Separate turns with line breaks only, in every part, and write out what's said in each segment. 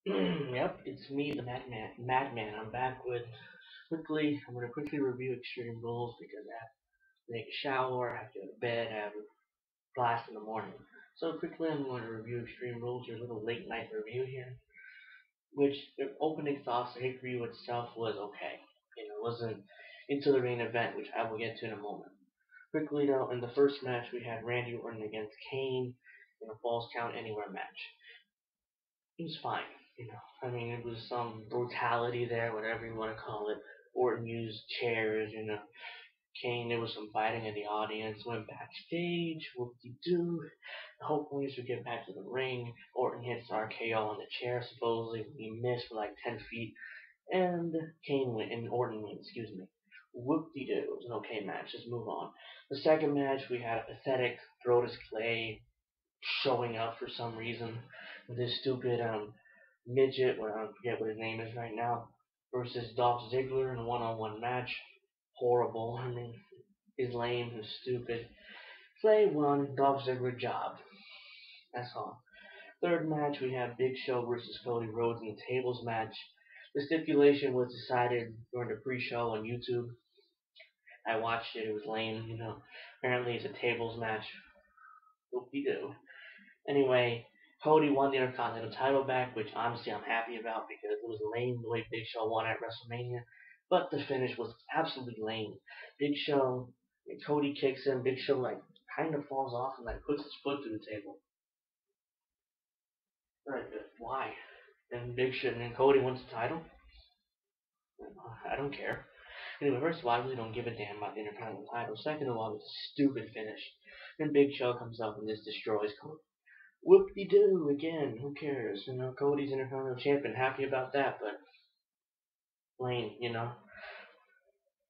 Yep, it's me, the Madman. I'm back with I'm gonna quickly review Extreme Rules because I have to take a shower, I have to go to bed, I have a class in the morning. So quickly, I'm going to review Extreme Rules, your little late night review here. Which the opening thoughts, the hit review itself was okay. It wasn't into the main event, which I will get to in a moment. Quickly though, in the first match, we had Randy Orton against Kane in a Falls Count Anywhere match. It was fine. I mean, it was some brutality there, whatever you want to call it. Orton used chairs. Kane, there was some fighting in the audience, went backstage, whoop-de-doo. The whole point is to get back to the ring. Orton hits RKO on the chair, supposedly. He missed for like 10 feet, and Orton win, excuse me. Whoop-de-doo. It was an okay match. Let's move on. The second match, we had a pathetic Brodus Clay showing up for some reason with this stupid midget, I forget what his name is right now, versus Dolph Ziggler in a one-on-one match. Horrible. I mean, he's lame, he's stupid. Clay won, Dolph Ziggler jobbed. That's all. Third match, we have Big Show versus Cody Rhodes in the tables match. The stipulation was decided during the pre-show on YouTube. I watched it, it was lame. Apparently it's a tables match. Whoop-de-doo. Anyway, Cody won the Intercontinental title back, which honestly I'm happy about because it was lame the way Big Show won at WrestleMania. But the finish was absolutely lame. Big Show, Cody kicks him. Big Show kind of falls off and puts his foot through the table. Right, why? And Cody wins the title. I don't care. Anyway, first of all, I really don't give a damn about the Intercontinental title. Second of all, it's a stupid finish. Then Big Show comes up and just destroys Cody. Whoop-de-doo again. Who cares? Cody's Intercontinental Champion. Happy about that, but lame.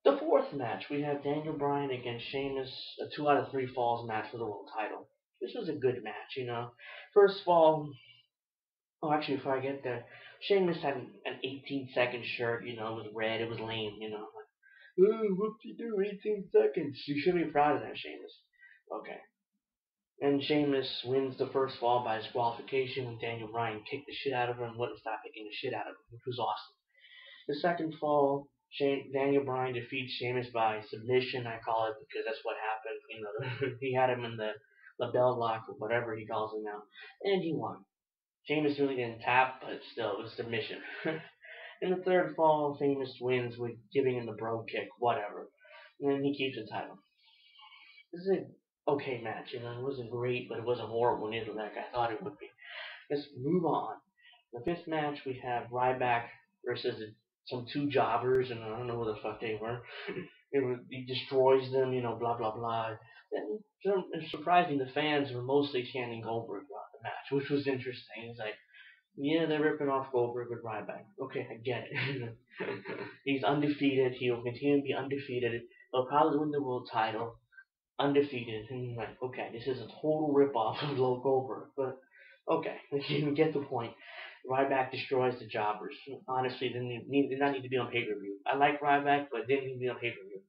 The fourth match, we have Daniel Bryan against Sheamus, a 2 out of 3 falls match for the world title. This was a good match. First fall, actually, before I get there, Sheamus had an 18-second shirt, it was red, it was lame, ooh, whoop-de-doo, 18 seconds. You should be proud of that, Sheamus. Okay. And Sheamus wins the first fall by disqualification, and Daniel Bryan kicked the shit out of him and wouldn't stop kicking the shit out of him, which was awesome. The second fall, Daniel Bryan defeats Sheamus by submission, I call it, because that's what happened. He had him in the label lock or whatever he calls it now, and he won. Sheamus really didn't tap, but still, it was submission. In the third fall, Sheamus wins with giving him the bro kick, whatever. And then he keeps the title. This is an okay match, It wasn't great, but it wasn't horrible neither like I thought it would be. Let's move on. The fifth match, we have Ryback versus some 2 jobbers, and I don't know who the fuck they were. He destroys them, blah, blah, blah. And surprisingly, the fans were mostly chanting Goldberg throughout the match, which was interesting. It's like, yeah, they're ripping off Goldberg with Ryback. Okay, I get it. He's undefeated. He will continue to be undefeated. He'll probably win the world title. Undefeated. And okay, this is a total rip-off of Goldberg. But, okay, you get the point. Ryback destroys the jobbers. Honestly, did not need to be on pay-per-view. I like Ryback, but didn't need to be on pay-per-view.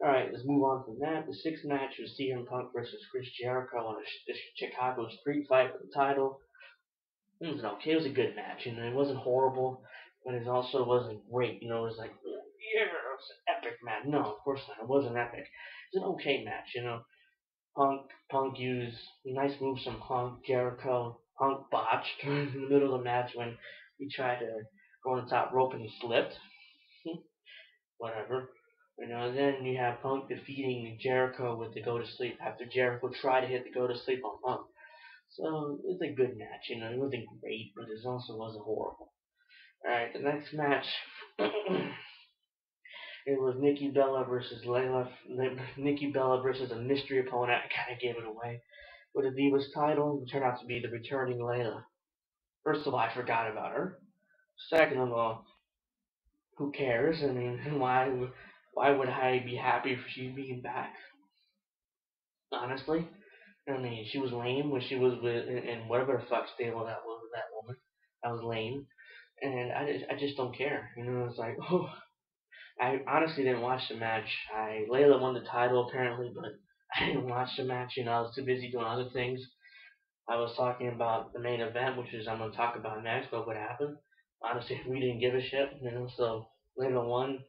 Alright, let's move on from that. The sixth match was CM Punk versus Chris Jericho on a Chicago street fight for the title. It was okay. It was a good match. It wasn't horrible, but it also wasn't great. It was like, yeah, it was an epic match. No, of course not. It wasn't epic. It was an okay match. Punk used nice moves from Punk. Jericho, Punk botched in the middle of the match when he tried to go on the top rope and he slipped. Whatever. Then you have Punk defeating Jericho with the go to sleep after Jericho tried to hit the go to sleep on Punk. So it was a good match. It wasn't great, but it also wasn't horrible. Alright, the next match. It was Nikki Bella versus Layla. Nikki Bella versus a mystery opponent. I kind of gave it away. With the Divas title, it turned out to be the returning Layla. First of all, I forgot about her. Second of all, who cares? I mean, why would I be happy for she being back? Honestly. I mean, she was lame when she was in whatever the fuck stable that was with that woman. That was lame. And I just don't care. It's like, oh. I honestly didn't watch the match. Layla won the title apparently, but I didn't watch the match. I was too busy doing other things. I was talking about the main event, which is I'm gonna talk about next, but what happened? Honestly, we didn't give a shit, so later won,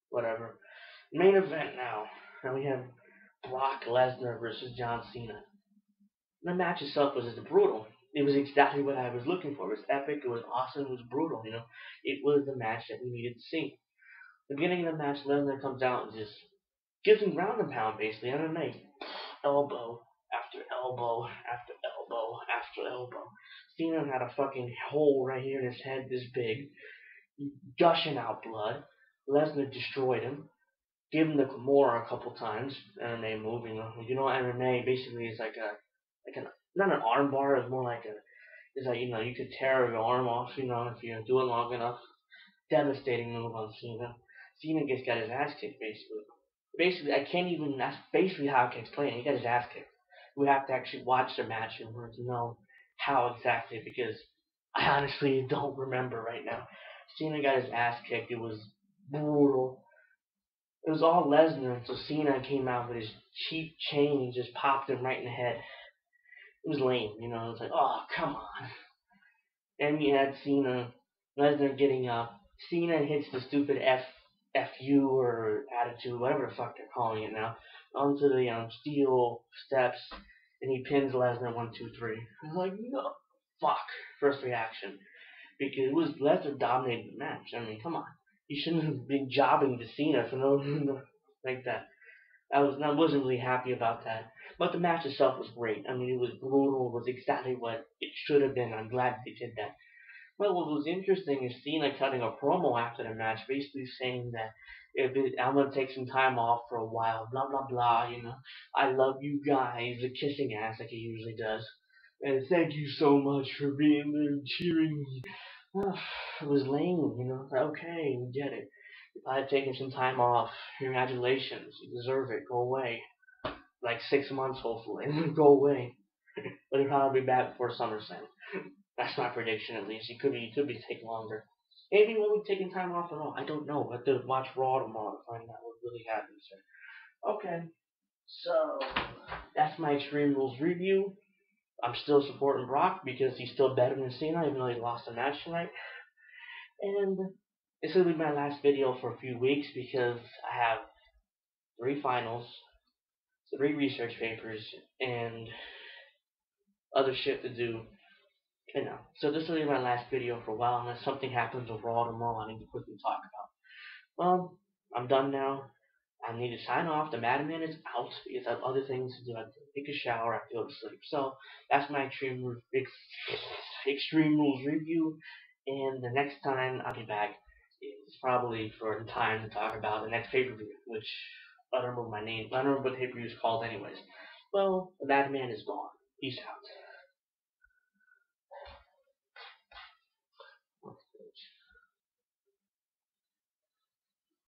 whatever. Main event now. Now we have Brock Lesnar versus John Cena. The match itself was just brutal. It was exactly what I was looking for. It was epic, it was awesome, it was brutal. It was the match that we needed to see. The beginning of the match, Lesnar comes out and just gives him ground and pound, basically, MMA. Elbow after elbow after elbow after elbow. Cena had a fucking hole right here in his head this big, gushing out blood. Lesnar destroyed him. Gave him the Kimura a couple times. MMA move, MMA basically is not an arm bar, it's more like it's like, you could tear your arm off, if you do it long enough. Devastating move on Cena. Cena just got his ass kicked, basically. I can't even, that's basically how it's playing. He got his ass kicked. We have to actually watch the match in order to know how exactly, because I honestly don't remember right now. Cena got his ass kicked. It was brutal. It was all Lesnar until Cena came out with his cheap chain and just popped him right in the head. It was lame, It was like, oh, come on. Then we had Lesnar getting up. Cena hits the stupid FU or attitude, whatever the fuck they're calling it now, onto the steel steps, and he pins Lesnar 1, 2, 3. I was like, no, fuck. First reaction, because it was Lesnar dominated the match. I mean, come on, he shouldn't have been jobbing to Cena for no reason like that. I wasn't really happy about that. But the match itself was great. I mean, it was brutal. It was exactly what it should have been. I'm glad they did that. Well, what was interesting is Cena cutting a promo after the match, basically saying that I'm going to take some time off for a while, blah, blah, blah, I love you guys, the kissing ass like he usually does. And thank you so much for being there and cheering me. It was lame, okay, we get it. If I had taken some time off, congratulations, you deserve it, go away. Like 6 months, hopefully, go away. But he'll probably be back before SummerSlam. That's my prediction, at least. It could be taking longer. Maybe he won't be taking time off at all. I don't know. I have to watch Raw tomorrow to find out what really happens there. Okay, so that's my Extreme Rules review. I'm still supporting Brock because he's still better than Cena, even though he lost the match tonight. And this will be my last video for a few weeks because I have 3 finals, 3 research papers, and other shit to do. So this will be my last video for a while unless something happens with Raw tomorrow I need to quickly talk about. Well, I'm done now. I need to sign off. The Madman is out because I have other things to do. I have to take a shower. I have to go to sleep. So that's my Extreme Rules review. And the next time I'll be back is probably for the time to talk about the next pay-per-view, which I don't remember my name. I don't remember what the pay-per-view is called anyways. Well, the Madman is gone. Peace out.